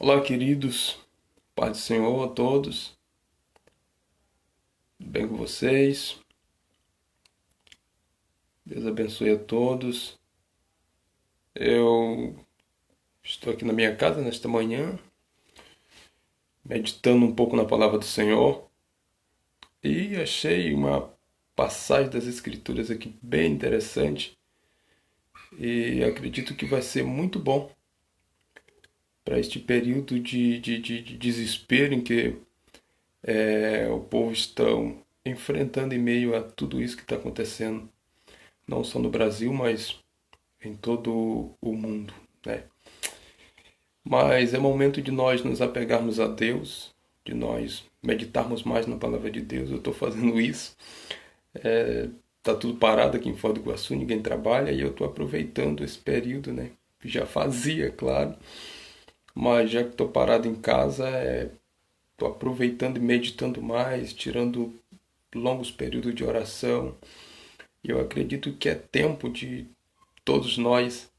Olá, queridos. Paz do Senhor a todos. Tudo bem com vocês? Deus abençoe a todos. Eu estou aqui na minha casa nesta manhã, meditando um pouco na palavra do Senhor e achei uma passagem das Escrituras aqui bem interessante e acredito que vai ser muito bom para este período de desespero em que o povo está enfrentando em meio a tudo isso que está acontecendo, não só no Brasil, mas em todo o mundo, né? Mas é momento de nós nos apegarmos a Deus, de nós meditarmos mais na palavra de Deus. Eu estou fazendo isso. Tá tudo parado aqui em Foz do Iguaçu, ninguém trabalha e eu estou aproveitando esse período, né? Já fazia, claro, mas já que estou parado em casa, estou aproveitando e meditando mais, tirando longos períodos de oração. E eu acredito que é tempo de todos nós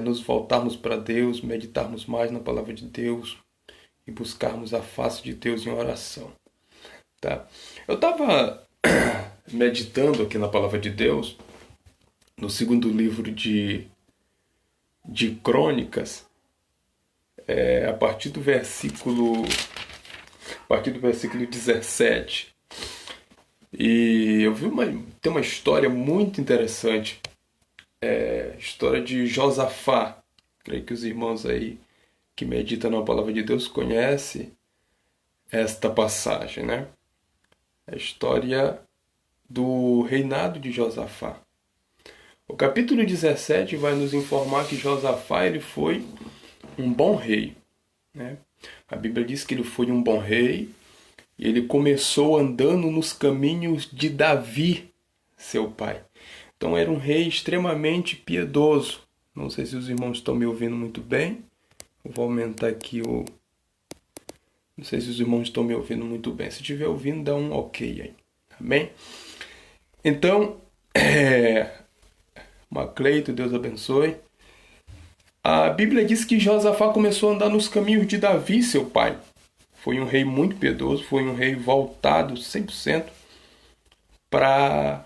nos voltarmos para Deus, meditarmos mais na palavra de Deus e buscarmos a face de Deus em oração, tá? Eu estava meditando aqui na palavra de Deus, no segundo livro de Crônicas, a partir do versículo 17. E eu vi tem uma história muito interessante, história de Josafá. Creio que os irmãos aí que meditam na palavra de Deus conhecem esta passagem, né? A história do reinado de Josafá. O capítulo 17 vai nos informar que Josafá ele foi um bom rei, né? A Bíblia diz que ele foi um bom rei e ele começou andando nos caminhos de Davi, seu pai. Então era um rei extremamente piedoso. Não sei se os irmãos estão me ouvindo muito bem. Eu vou aumentar aqui o... Não sei se os irmãos estão me ouvindo muito bem. Se estiver ouvindo, dá um ok aí. Amém? Então, Macleito, Deus abençoe. A Bíblia diz que Josafá começou a andar nos caminhos de Davi, seu pai. Foi um rei muito piedoso, foi um rei voltado 100% para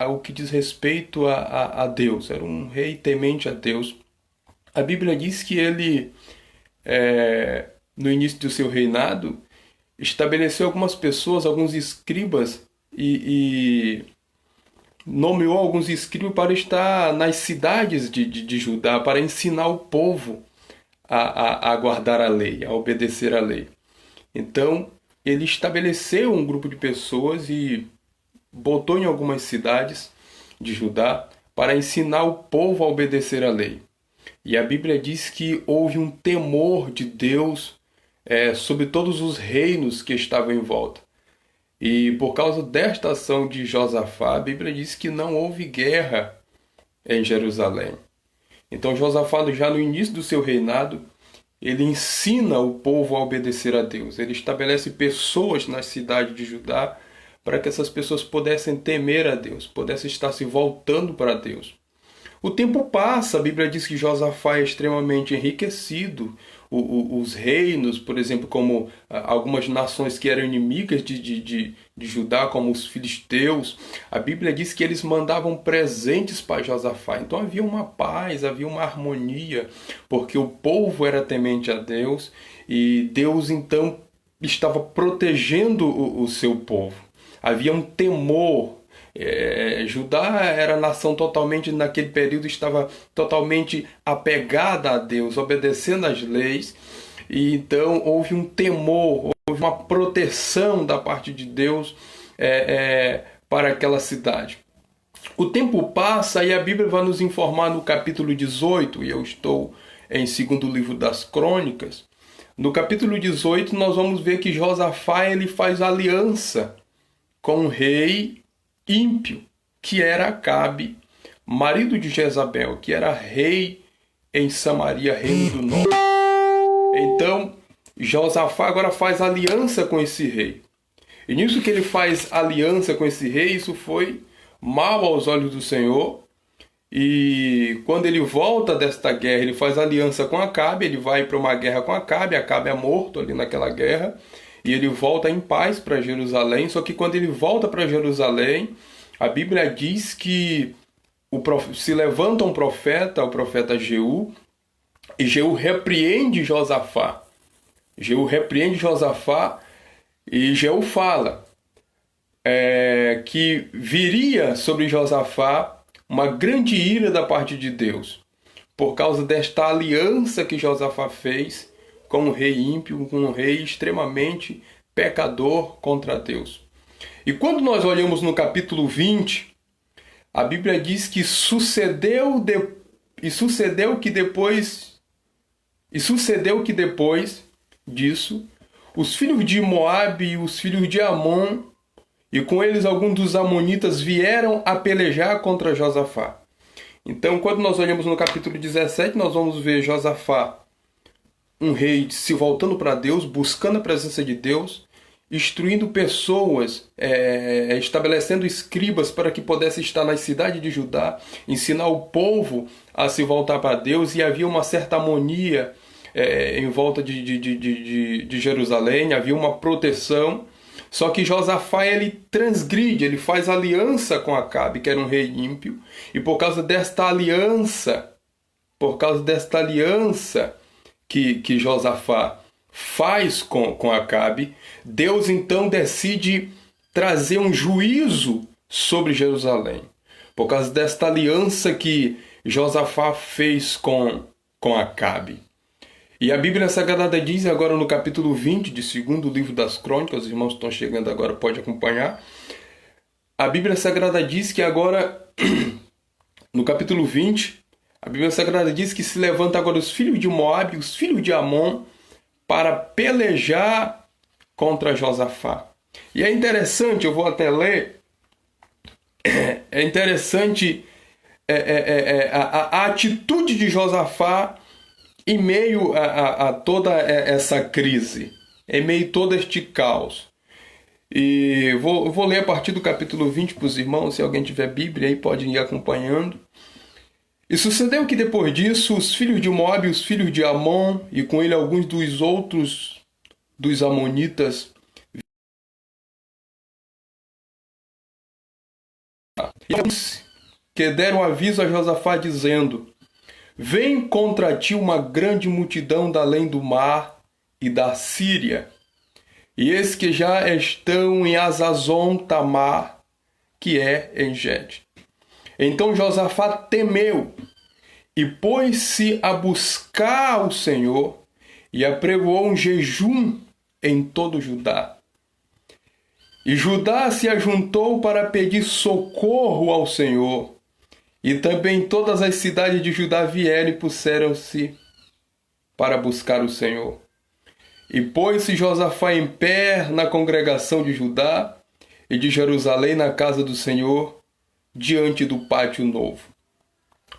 o que diz respeito a Deus. Era um rei temente a Deus. A Bíblia diz que ele, no início do seu reinado, estabeleceu algumas pessoas, alguns escribas, e nomeou alguns escribas para estar nas cidades de Judá, para ensinar o povo a guardar a lei, a obedecer a lei. Então, ele estabeleceu um grupo de pessoas e botou em algumas cidades de Judá para ensinar o povo a obedecer a lei. E a Bíblia diz que houve um temor de Deus sobre todos os reinos que estavam em volta. E por causa desta ação de Josafá, a Bíblia diz que não houve guerra em Jerusalém. Então Josafá, já no início do seu reinado, ele ensina o povo a obedecer a Deus. Ele estabelece pessoas na cidade de Judá para que essas pessoas pudessem temer a Deus, pudessem estar se voltando para Deus. O tempo passa, a Bíblia diz que Josafá é extremamente enriquecido. Os reinos, por exemplo, como algumas nações que eram inimigas de Judá, como os filisteus, a Bíblia diz que eles mandavam presentes para Josafá. Então havia uma paz, havia uma harmonia, porque o povo era temente a Deus e Deus então estava protegendo o seu povo. Havia um temor. Judá era a nação totalmente, naquele período, estava totalmente apegada a Deus, obedecendo às leis, e então houve um temor, houve uma proteção da parte de Deus para aquela cidade. O tempo passa e a Bíblia vai nos informar no capítulo 18, e eu estou em segundo livro das Crônicas. No capítulo 18 nós vamos ver que Josafá ele faz aliança com um rei ímpio, que era Acabe, marido de Jezabel, que era rei em Samaria, reino do norte. Então, Josafá agora faz aliança com esse rei. E nisso que ele faz aliança com esse rei, isso foi mal aos olhos do Senhor. E quando ele volta desta guerra, ele faz aliança com Acabe, ele vai para uma guerra com Acabe é morto ali naquela guerra, e ele volta em paz para Jerusalém. Só que quando ele volta para Jerusalém, a Bíblia diz que se levanta um profeta, o profeta Jeú, e Jeú repreende Josafá. Jeú repreende Josafá e Jeú fala que viria sobre Josafá uma grande ira da parte de Deus, por causa desta aliança que Josafá fez com um rei ímpio, com um rei extremamente pecador contra Deus. E quando nós olhamos no capítulo 20, a Bíblia diz que sucedeu que depois disso, os filhos de Moabe e os filhos de Amon, e com eles alguns dos amonitas, vieram a pelejar contra Josafá. Então, quando nós olhamos no capítulo 17, nós vamos ver Josafá, um rei, se voltando para Deus, buscando a presença de Deus, instruindo pessoas, estabelecendo escribas para que pudessem estar na cidade de Judá, ensinar o povo a se voltar para Deus, e havia uma certa harmonia em volta de Jerusalém, havia uma proteção. Só que Josafá, ele transgride, ele faz aliança com Acabe, que era um rei ímpio, e por causa desta aliança que Josafá faz com Acabe, Deus então decide trazer um juízo sobre Jerusalém, por causa desta aliança que Josafá fez com Acabe. E a Bíblia Sagrada diz agora no capítulo 20 de segundo livro das Crônicas, os irmãos estão chegando agora, pode acompanhar. A Bíblia Sagrada diz que agora, no capítulo 20, a Bíblia Sagrada diz que se levanta agora os filhos de Moabe e os filhos de Amon para pelejar contra Josafá. E é interessante, eu vou até ler, é interessante a atitude de Josafá em meio a toda essa crise, em meio a todo este caos. E vou ler a partir do capítulo 20 para os irmãos, se alguém tiver Bíblia aí pode ir acompanhando. E sucedeu que depois disso, os filhos de Moabe e os filhos de Amon, e com ele alguns dos outros dos amonitas, que deram aviso a Josafá dizendo: vem contra ti uma grande multidão da além do mar e da Síria, e eis que já estão em Azazon Tamar, que é em Gede. Então Josafá temeu e pôs-se a buscar o Senhor e apregoou um jejum em todo Judá. E Judá se ajuntou para pedir socorro ao Senhor. E também todas as cidades de Judá vieram e puseram-se para buscar o Senhor. E pôs-se Josafá em pé na congregação de Judá e de Jerusalém na casa do Senhor, diante do pátio novo.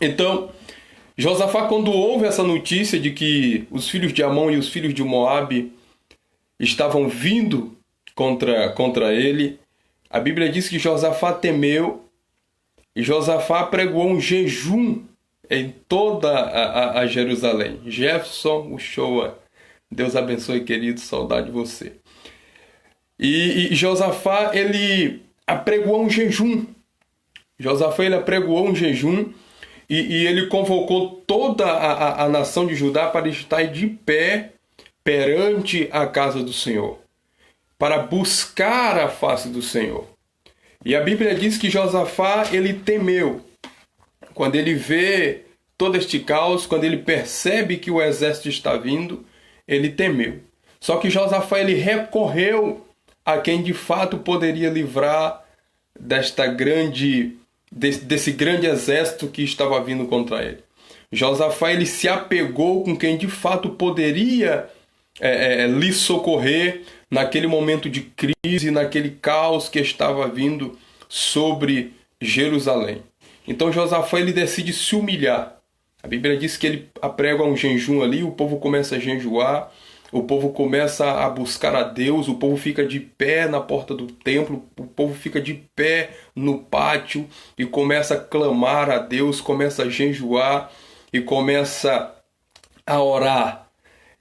Então, Josafá, quando ouve essa notícia de que os filhos de Amon e os filhos de Moabe estavam vindo contra ele, a Bíblia diz que Josafá temeu. E Josafá pregou um jejum em toda a Jerusalém. Jefferson Uchoa, Deus abençoe, querido, saudade de você. E Josafá, ele apregoou um jejum. E ele convocou toda a nação de Judá para estar de pé perante a casa do Senhor, para buscar a face do Senhor. E a Bíblia diz que Josafá, ele temeu. Quando ele vê todo este caos, quando ele percebe que o exército está vindo, ele temeu. Só que Josafá, ele recorreu a quem de fato poderia livrar desse grande exército que estava vindo contra ele. Josafá, ele se apegou com quem de fato poderia lhe socorrer naquele momento de crise, naquele caos que estava vindo sobre Jerusalém. Então Josafá, ele decide se humilhar. A Bíblia diz que ele aprega um jejum ali, o povo começa a jejuar, o povo começa a buscar a Deus, o povo fica de pé na porta do templo, o povo fica de pé no pátio e começa a clamar a Deus, começa a jejuar e começa a orar.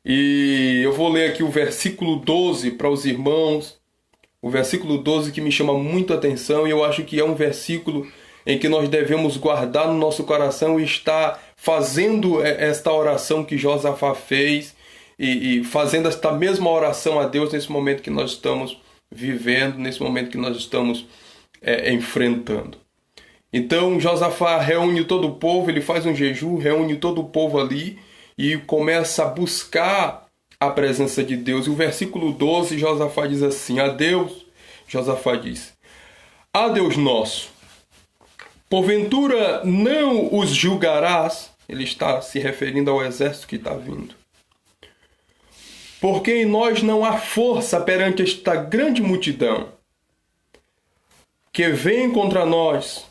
E eu vou ler aqui o versículo 12 para os irmãos, o versículo 12 que me chama muito a atenção, e eu acho que é um versículo em que nós devemos guardar no nosso coração e estar fazendo esta oração que Josafá fez e fazendo esta mesma oração a Deus nesse momento que nós estamos vivendo, nesse momento que nós estamos enfrentando. Então Josafá reúne todo o povo, ele faz um jejum, reúne todo o povo ali e começa a buscar a presença de Deus. E o versículo 12, Josafá diz assim: a Deus, Josafá diz: a Deus nosso, porventura não os julgarás? Ele está se referindo ao exército que está vindo. Porque em nós não há força perante esta grande multidão que vem contra nós,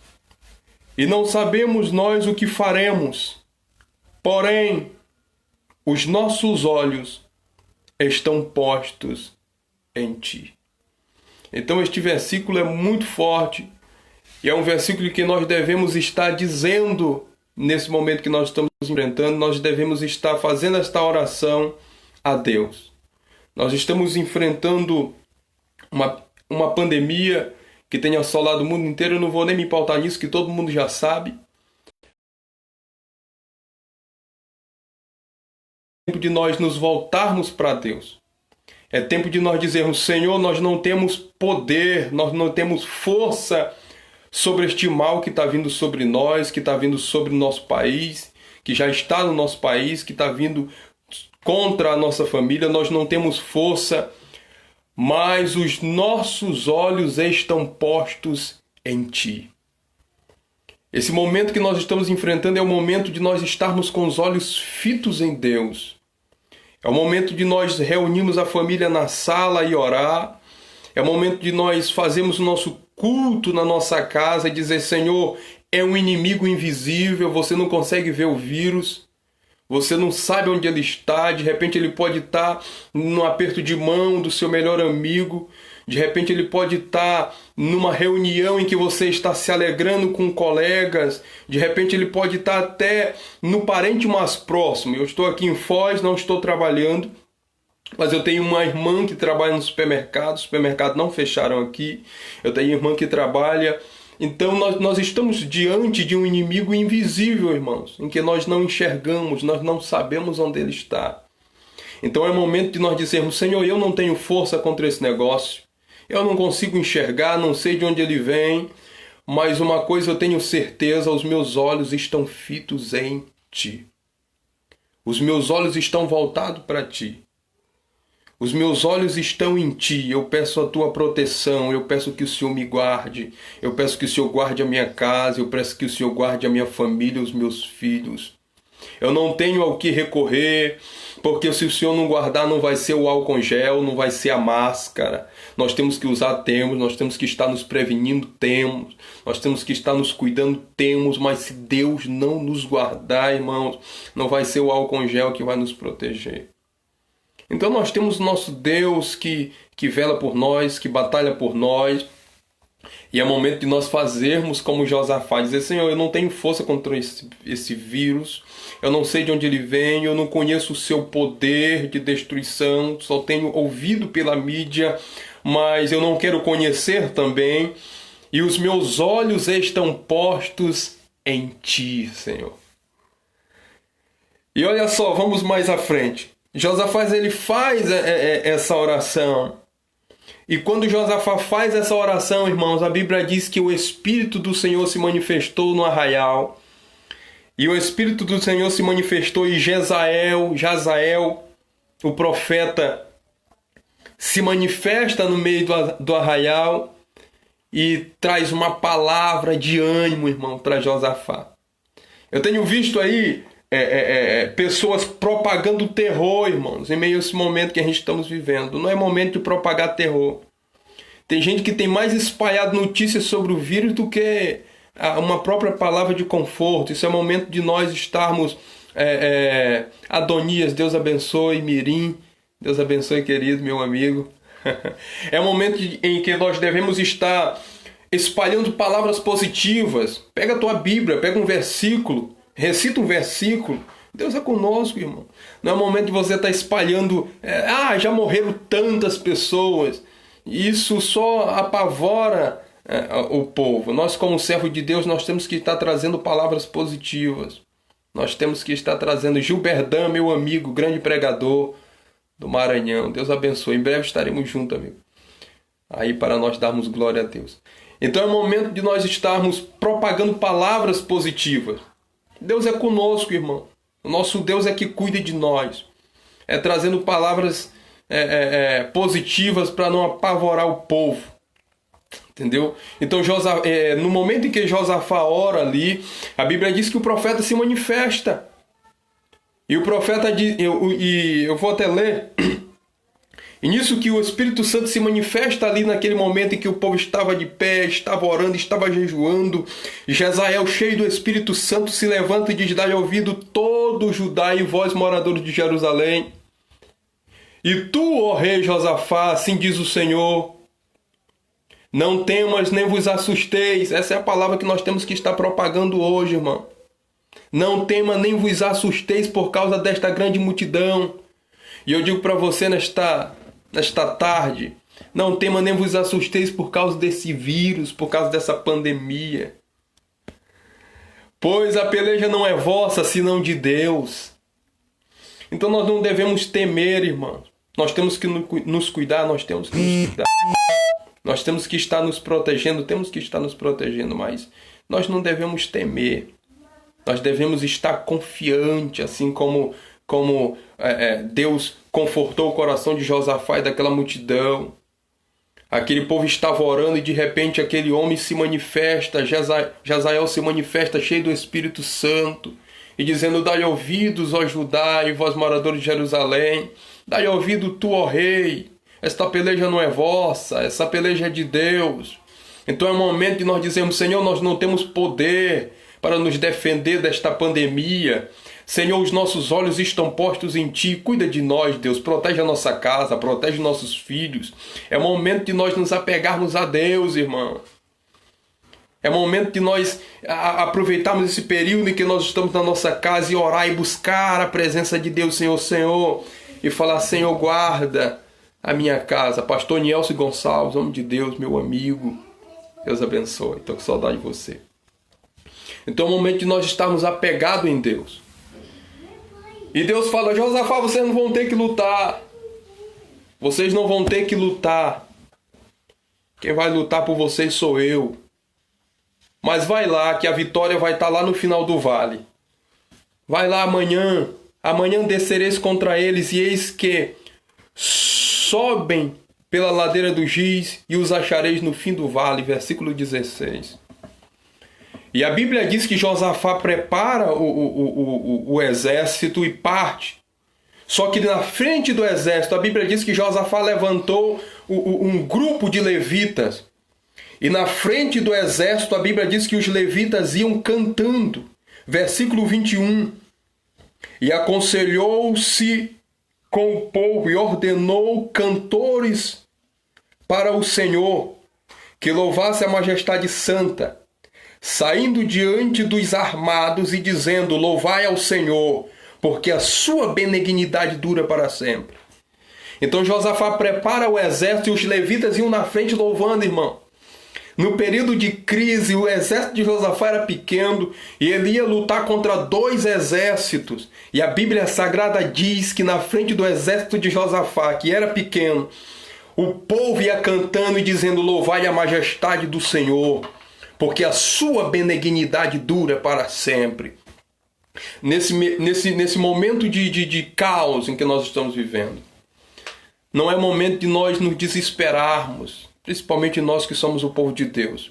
e não sabemos nós o que faremos. Porém, os nossos olhos estão postos em ti. Então este versículo é muito forte e é um versículo que nós devemos estar dizendo nesse momento que nós estamos enfrentando. Nós devemos estar fazendo esta oração a Deus. Nós estamos enfrentando uma pandemia que tem assolado o mundo inteiro. Eu não vou nem me pautar nisso, que todo mundo já sabe. É tempo de nós nos voltarmos para Deus. É tempo de nós dizermos: Senhor, nós não temos poder, nós não temos força sobre este mal que está vindo sobre nós, que está vindo sobre o nosso país, que já está no nosso país, que está vindo contra a nossa família. Nós não temos força, mas os nossos olhos estão postos em Ti. Esse momento que nós estamos enfrentando é o momento de nós estarmos com os olhos fitos em Deus. É o momento de nós reunirmos a família na sala e orar. É o momento de nós fazermos o nosso culto na nossa casa e dizer: Senhor, é um inimigo invisível, você não consegue ver o vírus, você não sabe onde ele está, de repente ele pode estar no aperto de mão do seu melhor amigo, de repente ele pode estar numa reunião em que você está se alegrando com colegas, de repente ele pode estar até no parente mais próximo. Eu estou aqui em Foz, não estou trabalhando, mas eu tenho uma irmã que trabalha no supermercado, os supermercados não fecharam aqui, eu tenho irmã que trabalha. Então nós estamos diante de um inimigo invisível, irmãos, em que nós não enxergamos, nós não sabemos onde ele está. Então é o momento de nós dizermos: Senhor, eu não tenho força contra esse negócio, eu não consigo enxergar, não sei de onde ele vem, mas uma coisa eu tenho certeza: os meus olhos estão fitos em Ti. Os meus olhos estão voltados para Ti. Os meus olhos estão em Ti. Eu peço a Tua proteção, eu peço que o Senhor me guarde, eu peço que o Senhor guarde a minha casa, eu peço que o Senhor guarde a minha família, os meus filhos. Eu não tenho ao que recorrer, porque se o Senhor não guardar, não vai ser o álcool gel, não vai ser a máscara. Nós temos que usar, temos, nós temos que estar nos prevenindo, temos, nós temos que estar nos cuidando, temos, mas se Deus não nos guardar, irmãos, não vai ser o álcool gel que vai nos proteger. Então nós temos o nosso Deus que vela por nós, que batalha por nós. E é momento de nós fazermos como Josafá, dizer: Senhor, eu não tenho força contra esse vírus, eu não sei de onde ele vem, eu não conheço o seu poder de destruição, só tenho ouvido pela mídia, mas eu não quero conhecer também, e os meus olhos estão postos em Ti, Senhor. E olha só, vamos mais à frente. Josafá, ele faz essa oração. E quando Josafá faz essa oração, irmãos, a Bíblia diz que o Espírito do Senhor se manifestou no arraial. E o Espírito do Senhor se manifestou e Jazael, o profeta, se manifesta no meio do arraial e traz uma palavra de ânimo, irmão, para Josafá. Eu tenho visto aí pessoas propagando terror, irmãos, em meio a esse momento que a gente estamos vivendo. Não é momento de propagar terror. Tem gente que tem mais espalhado notícias sobre o vírus do que uma própria palavra de conforto. Isso é momento de nós estarmos Adonias, Deus abençoe, Mirim, Deus abençoe, querido, meu amigo. É um momento em que nós devemos estar espalhando palavras positivas. Pega a tua Bíblia, pega um versículo, recita um versículo. Deus é conosco, irmão. Não é o momento de você estar espalhando, já morreram tantas pessoas. Isso só apavora o povo. Nós, como servo de Deus, nós temos que estar trazendo palavras positivas. Nós temos que estar trazendo Gilberdan, meu amigo, grande pregador do Maranhão. Deus abençoe. Em breve estaremos juntos, amigo. Aí para nós darmos glória a Deus. Então é o momento de nós estarmos propagando palavras positivas. Deus é conosco, irmão. O nosso Deus é que cuida de nós. É trazendo palavras positivas para não apavorar o povo. Entendeu? Então, no momento em que Josafá ora ali, a Bíblia diz que o profeta se manifesta. E o profeta diz, eu vou até ler. E nisso que o Espírito Santo se manifesta ali naquele momento em que o povo estava de pé, estava orando, estava jejuando. Jezael, cheio do Espírito Santo, se levanta e diz: dai ouvido todo Judá e vós, moradores de Jerusalém. E tu, ó rei Josafá, assim diz o Senhor, não temas nem vos assusteis. Essa é a palavra que nós temos que estar propagando hoje, irmão. Não tema nem vos assusteis por causa desta grande multidão. E eu digo para você nesta tarde, não tema nem vos assusteis por causa desse vírus, por causa dessa pandemia. Pois a peleja não é vossa, senão de Deus. Então nós não devemos temer, irmãos. Nós temos que nos cuidar, nós temos que nos cuidar. Nós temos que estar nos protegendo, mas nós não devemos temer. Nós devemos estar confiantes, assim como Deus confortou o coração de Josafá e daquela multidão. Aquele povo estava orando e de repente aquele homem se manifesta, Jezael se manifesta cheio do Espírito Santo e dizendo: dai ouvidos, ó Judá e vós moradores de Jerusalém, dai ouvido tu, ó rei, esta peleja não é vossa, essa peleja é de Deus. Então é o momento de nós dizermos: Senhor, nós não temos poder para nos defender desta pandemia. Senhor, os nossos olhos estão postos em Ti. Cuida de nós, Deus. Protege a nossa casa, protege nossos filhos. É o momento de nós nos apegarmos a Deus, irmão. É o momento de nós aproveitarmos esse período em que nós estamos na nossa casa e orar e buscar a presença de Deus, Senhor, e falar: Senhor, guarda a minha casa. Pastor Nielson Gonçalves, homem de Deus, meu amigo. Deus abençoe. Estou com saudade de você. Então é o momento de nós estarmos apegados em Deus. E Deus fala: Josafá, vocês não vão ter que lutar. Vocês não vão ter que lutar. Quem vai lutar por vocês sou eu. Mas vai lá, que a vitória vai estar lá no final do vale. Vai lá amanhã. Amanhã descereis contra eles, e eis que sobem pela ladeira do Giz, e os achareis no fim do vale. Versículo 16. E a Bíblia diz que Josafá prepara o exército e parte. Só que na frente do exército, a Bíblia diz que Josafá levantou um grupo de levitas. E na frente do exército, a Bíblia diz que os levitas iam cantando. Versículo 21. E aconselhou-se com o povo e ordenou cantores para o Senhor, que louvasse a majestade santa, saindo diante dos armados e dizendo: louvai ao Senhor, porque a sua benignidade dura para sempre. Então Josafá prepara o exército e os levitas iam na frente louvando, irmão. No período de crise, o exército de Josafá era pequeno e ele ia lutar contra 2 exércitos. E a Bíblia Sagrada diz que na frente do exército de Josafá, que era pequeno, o povo ia cantando e dizendo: louvai a majestade do Senhor, porque a sua benignidade dura para sempre. Nesse momento de caos em que nós estamos vivendo, não é momento de nós nos desesperarmos, principalmente nós que somos o povo de Deus.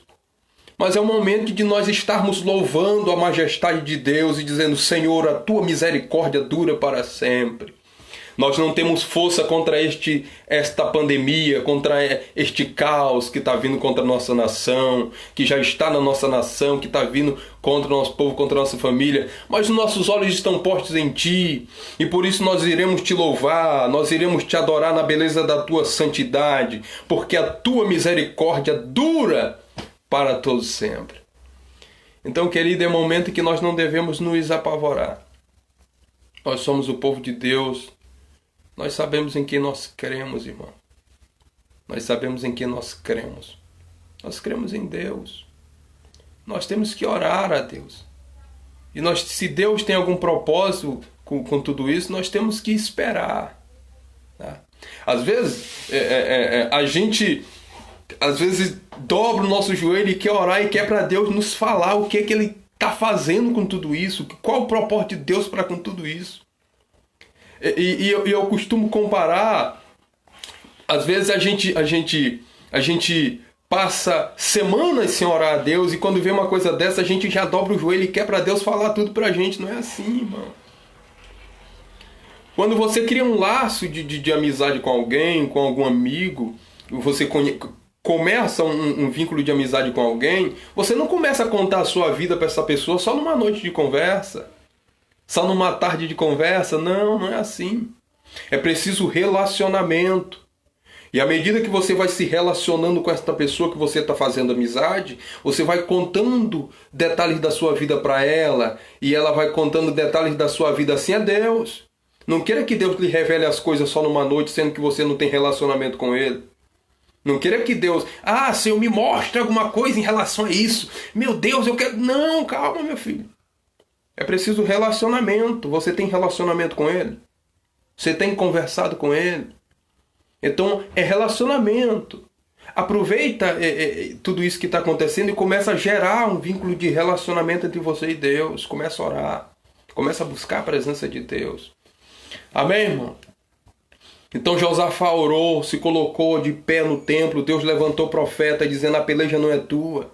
Mas é o momento de nós estarmos louvando a majestade de Deus e dizendo: Senhor, a tua misericórdia dura para sempre. Nós não temos força contra esta pandemia, contra este caos que está vindo contra a nossa nação, que já está na nossa nação, que está vindo contra o nosso povo, contra a nossa família. Mas os nossos olhos estão postos em Ti, e por isso nós iremos Te louvar, nós iremos Te adorar na beleza da Tua santidade, porque a Tua misericórdia dura para todos sempre. Então, querido, é um momento que nós não devemos nos apavorar. Nós somos o povo de Deus. Nós sabemos em quem nós cremos, irmão. Nós sabemos em quem nós cremos. Nós cremos em Deus. Nós temos que orar a Deus. E se Deus tem algum propósito com tudo isso, nós temos que esperar. Tá? Às vezes, a gente dobra o nosso joelho e quer orar e quer para Deus nos falar o que Ele está fazendo com tudo isso, qual o propósito de Deus para com tudo isso. E eu costumo comparar, às vezes a gente passa semanas sem orar a Deus, e quando vê uma coisa dessa a gente já dobra o joelho e quer para Deus falar tudo para a gente. Não é assim, irmão. Quando você cria um laço de amizade com alguém, com algum amigo, você começa um vínculo de amizade com alguém, você não começa a contar a sua vida para essa pessoa só numa noite de conversa, só numa tarde de conversa. Não é assim. É preciso relacionamento. E à medida que você vai se relacionando com esta pessoa que você está fazendo amizade, você vai contando detalhes da sua vida para ela, e ela vai contando detalhes da sua vida. Assim é Deus. Não queira que Deus lhe revele as coisas só numa noite, sendo que você não tem relacionamento com Ele. Não queira que Deus, Senhor, me mostre alguma coisa em relação a isso. Meu Deus, eu quero... Não, calma, meu filho. É preciso relacionamento. Você tem relacionamento com Ele? Você tem conversado com Ele? Então, é relacionamento. Aproveita tudo isso que está acontecendo e começa a gerar um vínculo de relacionamento entre você e Deus. Começa a orar. Começa a buscar a presença de Deus. Amém, irmão? Então Josafá orou, se colocou de pé no templo. Deus levantou o profeta dizendo: a peleja não é tua.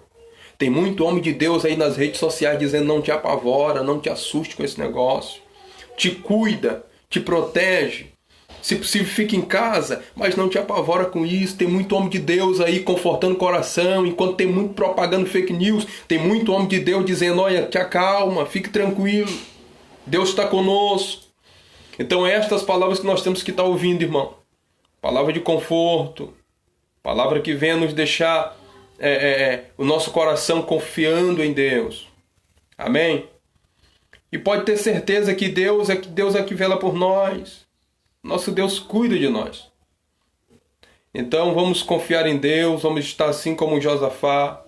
Tem muito homem de Deus aí nas redes sociais dizendo: não te apavora, não te assuste com esse negócio. Te cuida, te protege. Se possível, fica em casa, mas não te apavora com isso. Tem muito homem de Deus aí confortando o coração, enquanto tem muito propagando fake news. Tem muito homem de Deus dizendo: olha, te acalma, fique tranquilo. Deus está conosco. Então estas palavras que nós temos que estar ouvindo, irmão. Palavra de conforto. Palavra que venha nos deixar o nosso coração confiando em Deus. Amém? E pode ter certeza que Deus é que vela por nós. Nosso Deus cuida de nós. Então vamos confiar em Deus. Vamos estar assim como Josafá,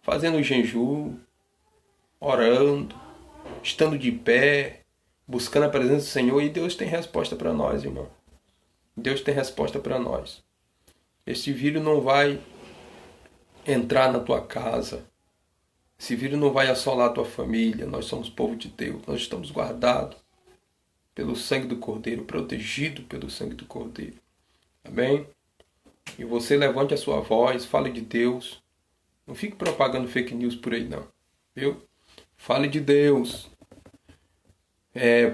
fazendo jejum, orando, estando de pé, buscando a presença do Senhor. E Deus tem resposta para nós, irmão. Deus tem resposta para nós. Este vírus não vai entrar na tua casa. Esse vírus não vai assolar a tua família. Nós somos povo de Deus. Nós estamos guardados pelo sangue do Cordeiro, protegido pelo sangue do Cordeiro. Amém? E você levante a sua voz, fale de Deus. Não fique propagando fake news por aí, não. Viu? Fale de Deus.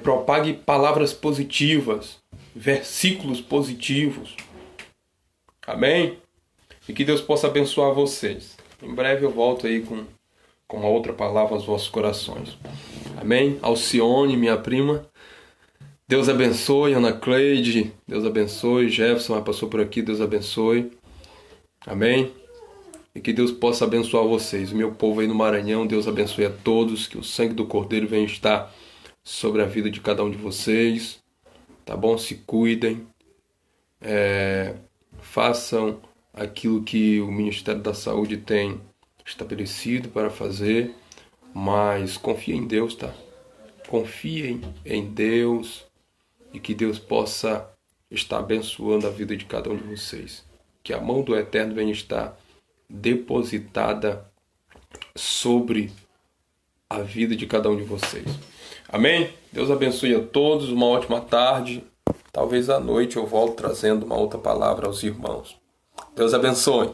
Propague palavras positivas, versículos positivos. Amém? E que Deus possa abençoar vocês. Em breve eu volto aí com uma outra palavra aos vossos corações. Amém? Alcione, minha prima. Deus abençoe. Ana Cleide. Deus abençoe. Jefferson passou por aqui. Deus abençoe. Amém? E que Deus possa abençoar vocês. O meu povo aí no Maranhão, Deus abençoe a todos. Que o sangue do Cordeiro venha estar sobre a vida de cada um de vocês. Tá bom? Se cuidem. Façam aquilo que o Ministério da Saúde tem estabelecido para fazer. Mas confiem em Deus, tá? Confiem em Deus. E que Deus possa estar abençoando a vida de cada um de vocês. Que a mão do Eterno venha estar depositada sobre a vida de cada um de vocês. Amém? Deus abençoe a todos, uma ótima tarde. Talvez à noite eu volte trazendo uma outra palavra aos irmãos. Deus abençoe.